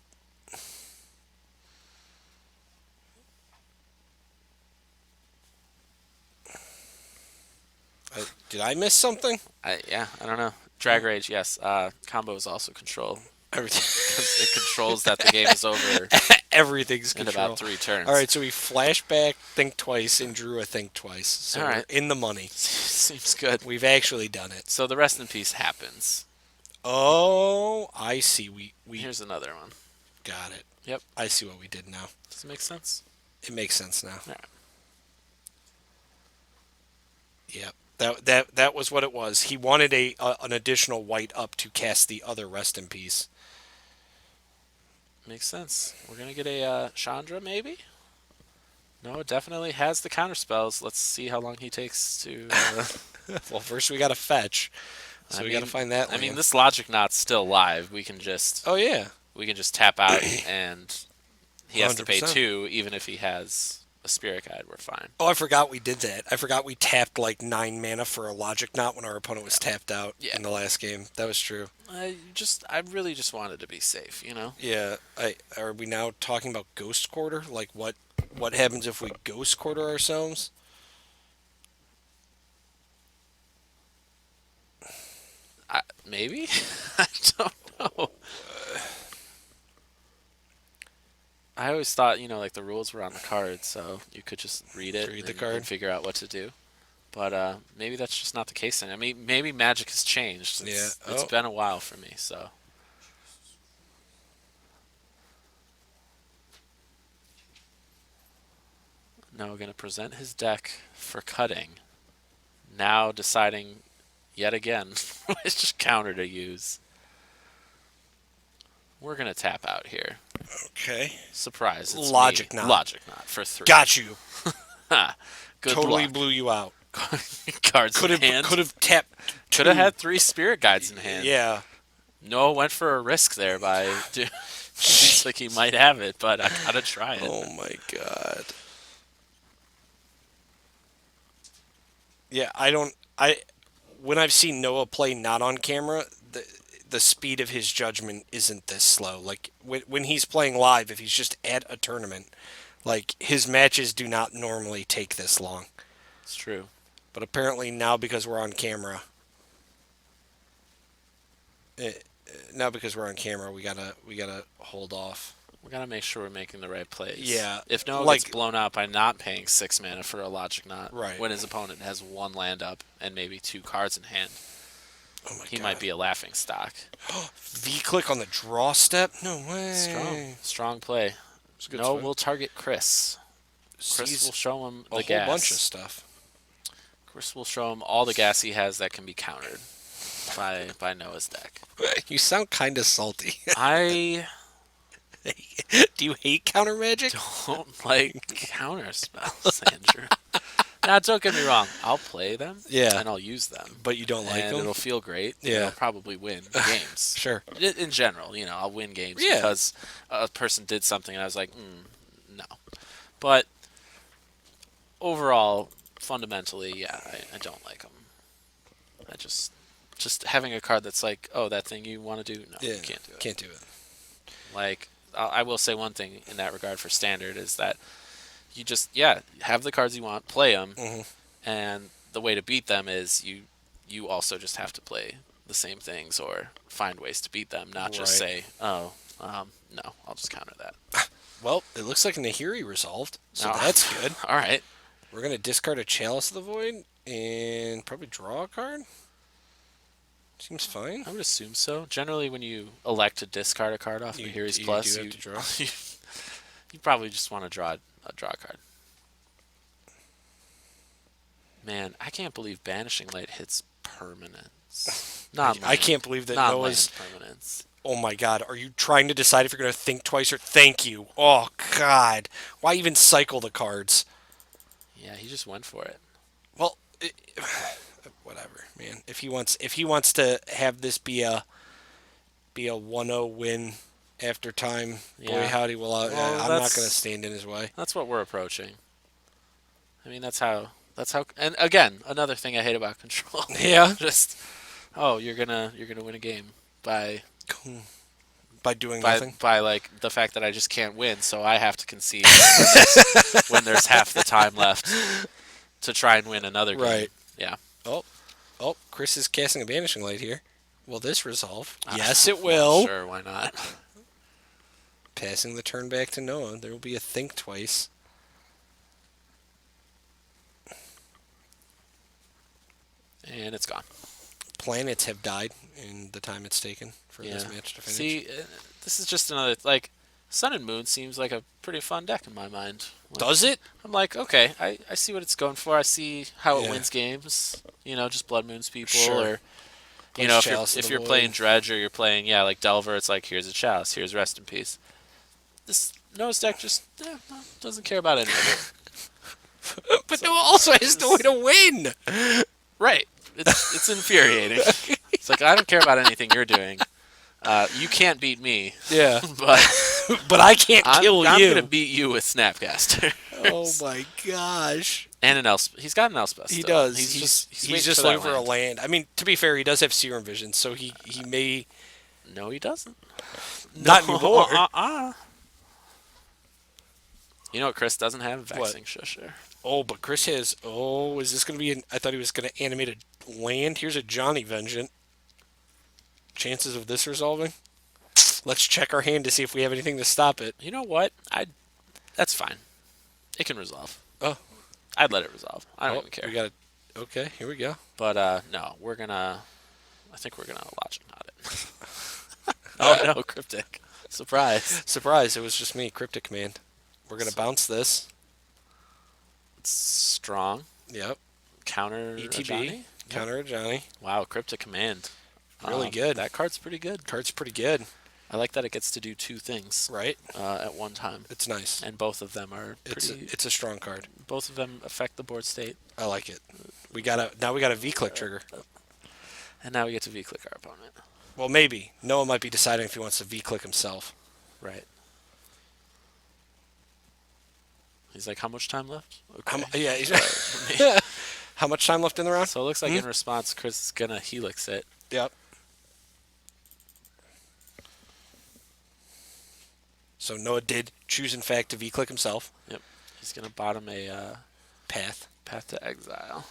did I miss something? I don't know. Drag Rage, yes. Combo is also control. Everything. Because it controls that the game is over Everything's in control. about 3 turns. All right, so we flashback, think twice, and drew a think twice. So All right. we're in the money. Seems good. We've actually done it. So the rest in peace happens. Oh, I see. We Here's another one. got it. Yep. I see what we did now. Does it make sense? It makes sense now. All right. Yep. That was what it was. He wanted an additional white up to cast the other rest in peace. Makes sense. We're going to get a Chandra, maybe? No, it definitely has the counter spells. Let's see how long he takes to... Well, first we got to fetch. So we got to find that I mean, land. this Logic Knot's still live. We can just Oh, yeah. tap out, and he has to pay 100%. 2, even if he has a Spirit Guide. We're fine. Oh, I forgot we did that. I forgot we tapped like 9 mana for a Logic Knot when our opponent was tapped out in the last game. That was true. I really just wanted to be safe, you know? Yeah. Are we now talking about Ghost Quarter? Like what happens if we Ghost Quarter ourselves? Maybe? I don't know. I always thought, like the rules were on the card, so you could just read it Read the and card. figure out what to do. But maybe that's just not the case. I mean, maybe Magic has changed. It's been a while for me, so. Now we're going to present his deck for cutting. Now deciding yet again which counter to use. We're going to tap out here. Okay. Surprise. It's Logic me. Knot. Logic Knot for 3. Got you. Good Totally luck. blew you out. Cards in hand. Could have tapped. Could have had 3 Spirit Guides in hand. Yeah. Noah went for a risk there by... Seems like he might have it, but I gotta try it. Oh my god. Yeah, when I've seen Noah play not on camera, the speed of his judgment isn't this slow. Like when he's playing live, if he's just at a tournament, like his matches do not normally take this long. It's true. But apparently now because we're on camera, we gotta hold off. We gotta make sure we're making the right plays. Yeah, If Noah like- gets blown out by not paying 6 mana for a Logic Knot, Right. when his opponent has 1 land up and maybe 2 cards in hand, Oh my he god. might be a laughing stock. V-click on the draw step? No way. Strong play. It's a good No, swing. we'll target Chris. Chris Sees will show him a the whole gas. bunch of stuff. Chris will show him all the gas he has that can be countered by Noah's deck. You sound kind of salty. I Do you hate counter magic? don't like counter spells, Andrew. Now, don't get me wrong. I'll play them, Yeah. and I'll use them. But you don't like And them? it'll feel great. Yeah. And I'll probably win games. Sure. In general, I'll win games Yeah. because a person did something, and I was like, no. But overall, fundamentally, yeah, I don't like them. I just having a card that's like, oh, that thing you want to do? No, Yeah. you can't do it. Can't do it. Like, I will say one thing in that regard for Standard is that you just, have the cards you want, play them, Mhm. and the way to beat them is you also just have to play the same things or find ways to beat them, not just Right. say, oh, no, I'll just counter that. Well, it looks like Nahiri resolved, so Oh. that's good. All right. We're going to discard a Chalice of the Void and probably draw a card. Seems fine. I would assume so. Generally, when you elect to discard a card off Nahiri's you Plus, do have to draw. you probably just want to draw a draw card. Man, I can't believe Banishing Light hits permanence. Not I can't believe that not Noah's... land permanence. Oh my God, are you trying to decide if you're going to think twice or thank you? Oh God, why even cycle the cards? Yeah, he just went for it. Well, whatever, man. If he wants to have this be a 1-0 win after time, boy Yeah. howdy, well, Well, I'm not going to stand in his way. that's what we're approaching. I mean, that's how. And again, another thing I hate about control. Yeah, Just you're gonna win a game by by doing nothing. by like the fact that I just can't win, so I have to concede when there's half the time left to try and win another game. Right. Yeah. Oh, Chris is casting a banishing light here. Will this resolve? Yes, it will. Sure, why not? Passing the turn back to Noah. There will be a think twice. And it's gone. Planets have died in the time it's taken for this match to finish. See, this is just another like Sun and Moon seems like a pretty fun deck in my mind. Like, Does it? I'm like, okay, I see what it's going for. I see how it Yeah. wins games. You know, just Blood Moons people, Sure. or you Plays know, Chalice of if the you're Void. playing Dredge or you're playing like Delver, it's like here's a Chalice, here's Rest in Peace. This Noah's deck just doesn't care about any of it. But Noah also has no way to win. Right. It's infuriating. It's like I don't care about anything you're doing. You can't beat me. Yeah. But But I can't kill I'm you. gonna beat you with Snapcaster. Oh my gosh. And an Elspeth. He's got an Elspeth. He still. does. He's waiting just for that looking for a land. I mean, to be fair, he does have Serum Vision, so he may No, he doesn't. not anymore. You know what Chris doesn't have? What? Vexing Shusher. Oh, but Chris has. Oh, is this going to be? I thought he was going to animate a land. Here's a Johnny Vengeant. Chances of this resolving? Let's check our hand to see if we have anything to stop it. You know what? That's fine. It can resolve. Oh, I'd let it resolve. I don't even care. We got it. Okay, here we go. But no, I think we're gonna Logic Knot it. Oh no, Cryptic. Surprise. Surprise! It was just me. Cryptic Command. We're gonna bounce this. It's strong. Yep. Counter ETB. Johnny? Counter a Johnny. Wow, Cryptic Command. Really good. That card's pretty good. Card's pretty good. I like that it gets to do two things Right. at one time, It's nice. and both of them are pretty. It's a strong card. Both of them affect the board state, I like it. Now we got a V-click trigger. and now we get to V-click our opponent. Well, maybe Noah might be deciding if he wants to V-click himself. Right. He's like, how much time left? Okay. Yeah. How much time left in the round? So it looks like in response, Chris is gonna Helix it. Yep. So Noah did choose, in fact, to V-click himself. Yep. He's gonna bottom a Path. Path to Exile,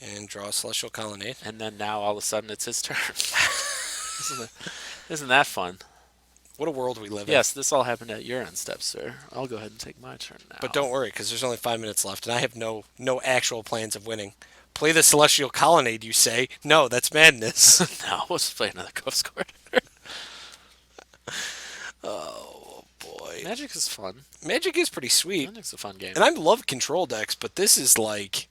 And draw a Celestial Colonnade. and then now all of a sudden it's his turn. Isn't that fun? What a world we live in. Yes, this all happened at your end step, sir. I'll go ahead and take my turn now. But don't worry, because there's only 5 minutes left, and I have no actual plans of winning. Play the Celestial Colonnade, you say? No, that's madness. No, we'll just play another Ghost Quarter. Oh, boy. Magic is fun. Magic is pretty sweet. Magic's a fun game. And I love control decks, but this is like...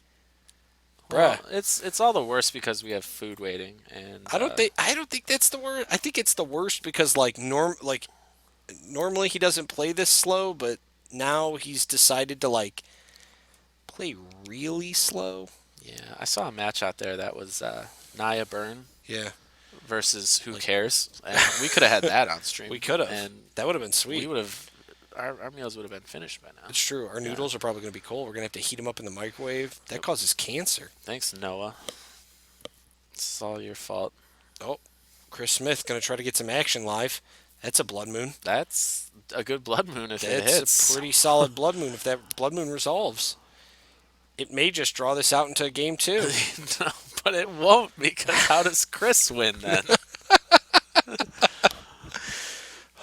Well, Bruh. it's all the worse because we have food waiting, and I don't think that's the worst. I think it's the worst because normally he doesn't play this slow, but now he's decided to play really slow. Yeah, I saw a match out there that was Naya Burn Yeah, versus Who Cares, and we could have had that on stream. we could have. and That would have been sweet. we would have. Our meals would have been finished by now. It's true. Our noodles are probably going to be cold. We're going to have to heat them up in the microwave. That causes cancer. Thanks, Noah. It's all your fault. Oh, Chris Smith going to try to get some action live. That's a Blood Moon. That's a good Blood Moon if it That's hits. a pretty solid Blood Moon if that Blood Moon resolves. It may just draw this out into game 2. No, but it won't, because how does Chris win then?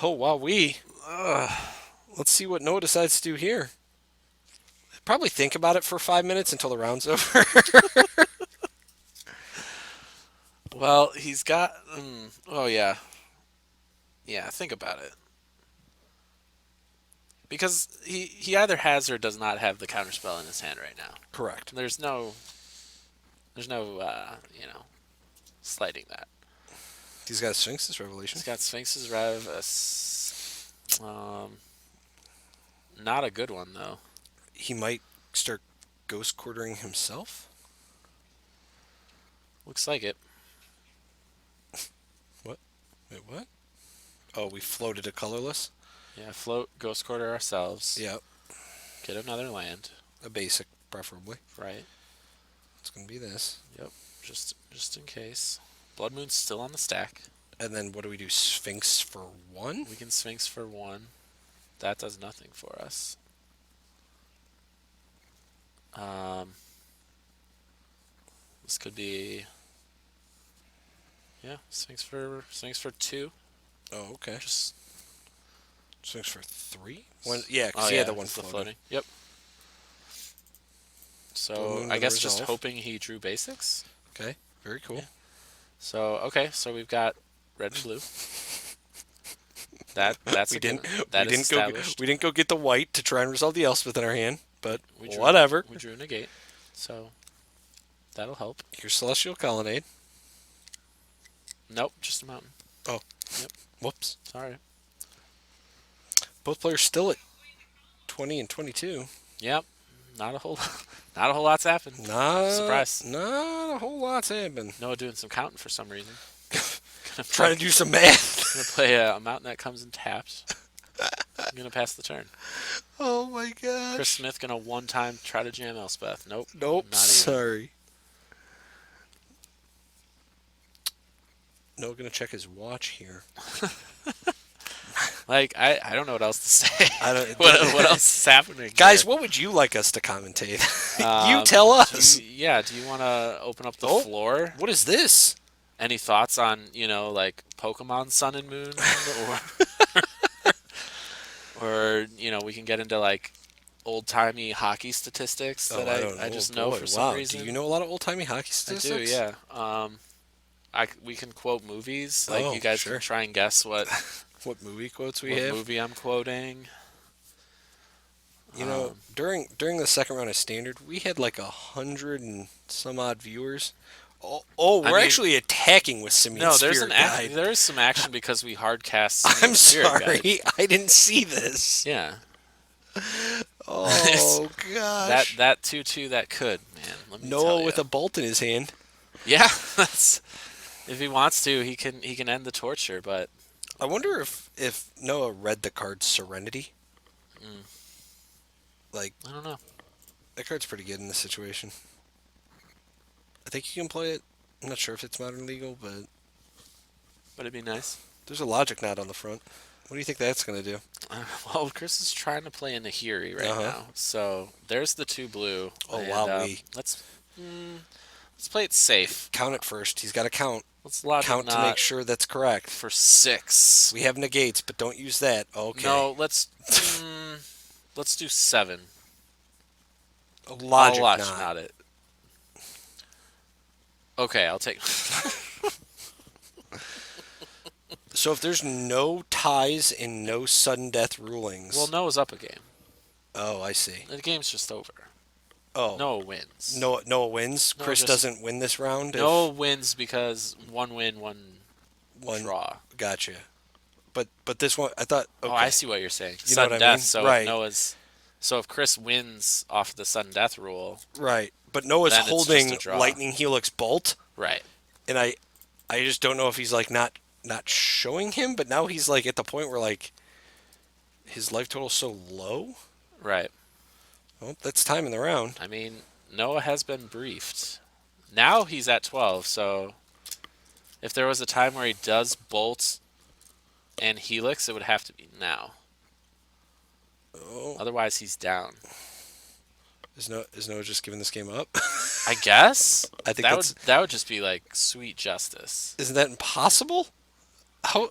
Oh, wow, let's see what Noah decides to do here. Probably think about it for 5 minutes until the round's over. Well, he's got. Oh yeah. Yeah, think about it. Because he either has or does not have the counterspell in his hand right now. Correct. There's no slighting that. He's got Sphinx's Revelation. He's got Sphinx's Rev. Not a good one though. He might start ghost quartering himself. Looks like it. What? Wait, what? Oh, we floated a colorless? Yeah, float, ghost quarter ourselves. Yep. Get another land. A basic, preferably. Right. It's going to be this. Yep. Just in case. Blood Moon's still on the stack. And then what do we do? Sphinx for 1? We can Sphinx for 1. That does nothing for us. This could be... Yeah, Sphinx for 2. Oh, okay. Just Sphinx for 3? One, yeah, because Oh, he yeah, had the one it's the floating. Yep. Blue So Moon I with guess a just resolve. hoping he drew basics. Okay, very cool. Yeah. So okay, so we've got red and blue. That's we a didn't. given. That we is didn't go. established. We didn't go get the white to try and resolve the Elspeth in our hand, but We drew, whatever. We drew a negate, so that'll help. Here's Celestial Colonnade. Nope, just a mountain. Oh, Yep. Whoops. Sorry. Both players still at 20 and 22. Yep. Not a whole lot's happened. Surprise. Not a whole lot's happened. Noah doing some counting for some reason. Trying to do some math. Gonna play a mountain that comes in tapped. I'm gonna pass the turn. Oh my gosh. Chris Smith gonna one time try to jam Elspeth. Nope. Nope. Not even. Sorry. No, gonna check his watch here. Like I don't know what else to say. I don't. what else is happening, Guys, here? what would you like us to commentate? Um, You tell us. Do you want to open up the Oh. floor? What is this? Any thoughts on like Pokemon Sun and Moon, or we can get into like old timey hockey statistics that don't I just know. know Boy, for some wow. reason. Do you know a lot of old timey hockey I statistics? do, yeah. We can quote movies. Like Oh, you guys sure. can try and guess what What movie quotes we what have? movie I'm quoting. During the second round of standard, we had like 100 and some odd viewers. Oh, we're mean- actually attacking with Simian No, there's Spirit an Guide. there is some action because we hard cast. I'm Spirit Guide. sorry, I didn't see this. Yeah, Oh gosh. that 2/2 that could, man. Let me Noah tell with ya. a bolt in his hand. Yeah, that's if he wants to, he can end the torture. But I wonder if Noah read the card Serenity. Like, I don't know. that card's pretty good in this situation. I think you can play it. I'm not sure if it's modern legal, but But it'd be nice. there's a logic knot on the front. What do you think that's going to do? Well, Chris is trying to play in the Hiri right Uh-huh. now. So there's the 2 blue. Oh, and, wowee. Let's play it safe. Count it first. He's got to count. Let's logic Count to knot make sure that's correct. for 6. We have negates, but don't use that. Okay. No, let's do 7. A logic I'll logic knot. knot it. Okay, I'll take. So if there's no ties and no sudden death rulings. Well, Noah's up a game. Oh, I see. The game's just over. Oh. Noah wins. Noah wins. Noah Chris just- doesn't win this round. if- Noah wins because 1 win, 1 One- draw. Gotcha. But this one, I thought. Okay. Oh, I see what you're saying. You know Sudden what I death. mean? So Right. if Noah's. So if Chris wins off the sudden death rule, Right. But Noah's Then it's just holding a draw. Lightning Helix Bolt, right? and I just don't know if he's like not showing him, but now he's like at the point where like his life total's so low. Right. Well, that's time in the round. I mean, Noah has been briefed. Now he's at 12, so if there was a time where he does bolt and helix, it would have to be now. Oh, Otherwise, he's down. is Noah just giving this game up? I guess. I think that that's that would just be like sweet justice. isn't that impossible? How?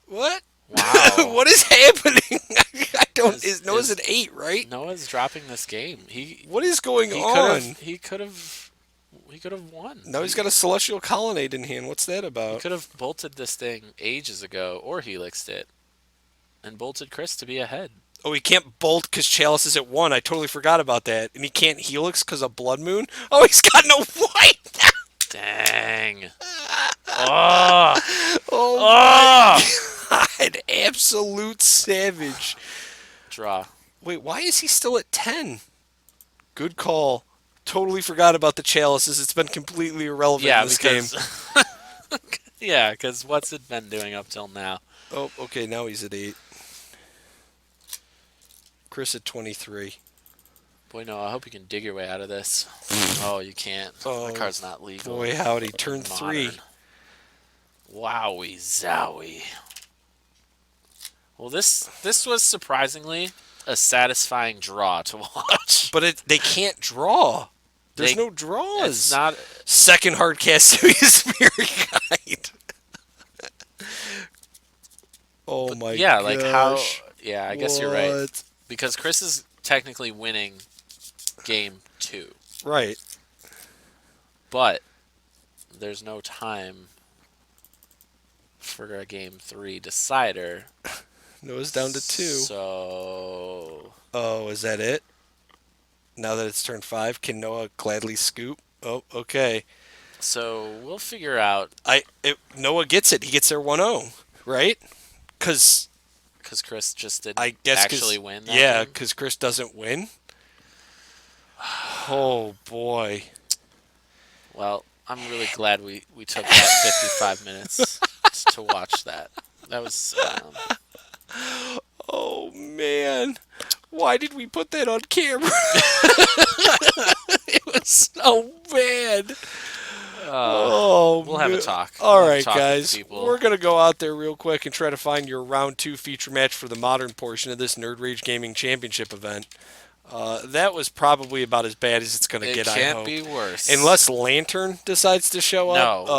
What? Wow. What is happening? I don't. Noah's Is- an 8, right? Noah's dropping this game. What is going He on? could have won. Now he's got a Celestial Colonnade in hand. What's that He about? could have bolted this thing ages ago, or helixed it, and bolted Chris to be ahead. Oh, he can't bolt because Chalice is at 1. I totally forgot about that. And he can't Helix because of Blood Moon. Oh, he's got no white! Dang. Oh. Oh, Oh. my God. Absolute savage. Draw. Wait, why is he still at 10? Good call. Totally forgot about the Chalices. It's been completely irrelevant in this game. Yeah, because what's it been doing up till now? Oh, okay, now he's at 8. Chris at 23. Boy, no, I hope you can dig your way out of this. Oh, you can't. Oh, My card's not legal. Boy, howdy. Turn Modern. 3. Wowie zowie. Well, this was surprisingly a satisfying draw to watch. But they can't draw. There's no draws. It's not. Second hardcast Serious Spirit Guide. Oh my Yeah, gosh. like how. Yeah, I guess you're right. What? Because Chris is technically winning game 2. Right. But there's no time for a game 3 decider. Noah's down to 2. So. Oh, is that it? Now that it's turn 5, can Noah gladly scoop? Oh, okay. So we'll figure out. Noah gets it. He gets there 1-0, right? Because Chris just didn't actually win that Yeah, game? because Chris doesn't win. Oh, boy. Well, I'm really glad we took that 55 minutes to watch that. That was. Oh, man. Why did we put that on camera? It was so bad. We'll have a talk. All We'll have a right, talk with guys. the people. We're going to go out there real quick and try to find your round 2 feature match for the modern portion of this Nerd Rage Gaming Championship event. That was probably about as bad as it's going to get, I hope. It can't be worse. Unless Lantern decides to show up. No,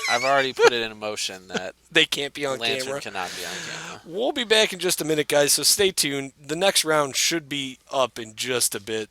I've already put it in motion that they can't be on Lantern camera. cannot be on camera. We'll be back in just a minute, guys, so stay tuned. The next round should be up in just a bit.